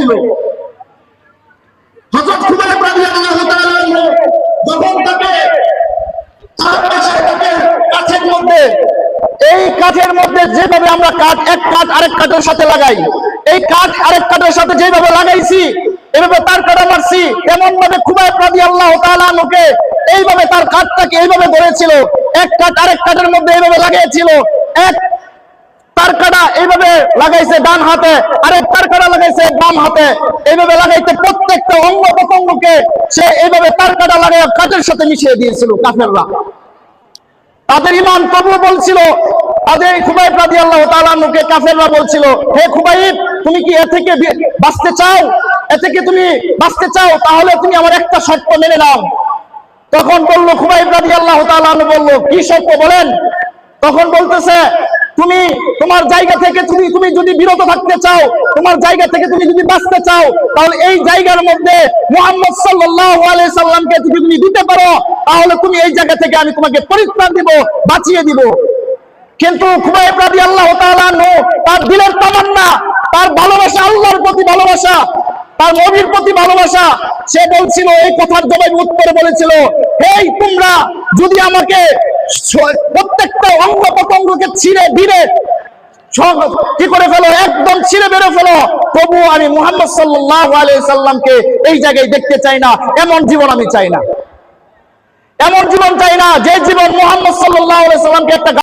হয়েছিল। হযরত খুবাইব রাদিয়াল্লাহু তাআলা যখন তাকে কাঠের মধ্যে, এই কাঠের মধ্যে যেভাবে আমরা কাঠ এক কাঠ আরেক কাঠের সাথে লাগাই, এই কাঠ আরেক কাঠের সাথে যেভাবে লাগাইছি, এভাবে তার কাটা মারছি, এমন ভাবে খুবাইব রাদিয়াল্লাহু তাআলা আনহুকে এইভাবে তার কাঠটাকে এইভাবে ধরেছিল, এক কাঠ আরেক কাঠের মধ্যে এইভাবে লাগাইছিল, এক তার কাটা এইভাবে লাগাইছে ডান হাতে, আরেক তার কাটা লাগাইছে বাম হাতে, এইভাবে লাগাইতে প্রত্যেকটা অঙ্গ প্রত্যঙ্গকে সে এইভাবে তার কাটা লাগাই কাঠের সাথে মিশিয়ে দিয়েছিল। কাফেররা তাদের ঈমান তবুও বলছিল, তাদের খুবাইব রাদিয়াল্লাহু তাআলা আনহুকে কাফেররা বলছিল, হে খুবাইব, তুমি কি এ থেকে বাঁচতে চাও? এ থেকে তুমি বাঁচতে চাও? তাহলে তুমি আমার একটা শর্ত মেনে নাও। তখন বলল খুবাইব রাদিয়াল্লাহু তাআলা আনহু বলল, কি শর্ত বলেন? তখন বলতেছে, তুমি তোমার জায়গা থেকে তুমি যদি বিরত থাকতে চাও, তোমার জায়গা থেকে তুমি যদি বাঁচতে চাও, তাহলে এই জায়গার মধ্যে মুহাম্মদ সাল্লাল্লাহু আলাইহি সাল্লামকে তুমি দিতে পারো, তাহলে তুমি এই জায়গা থেকে আমি তোমাকে পরিত্রাণ দিব, বাঁচিয়ে দিব। কিন্তু খুবাইব রাদিয়াল্লাহু তাআলা আনহু তার দিলের তামান্না, তার ভালোবাসা, আল্লাহর প্রতি ভালোবাসা, তার নবীর প্রতি ভালোবাসা, সে বলছিল, এই কথার জবাবে উত্তরে বলেছিল, এই তোমরা যদি আমাকে প্রত্যেকটা অঙ্গ প্রত্যঙ্গকে ছিঁড়ে ভিড়ে কি করে ফেলো, একদম ছিঁড়ে বেরো ফেলো, তবু আমি মুহাম্মদ সাল্লাল্লাহু আলাইহি সাল্লামকে এই জায়গায় দেখতে চাই না। এমন জীবন আমি চাই না, এমন জীবন চাই না যে জীবন মুহাম্মদ সাল্লাল্লাহু আলাইহি সাল্লামকে একটা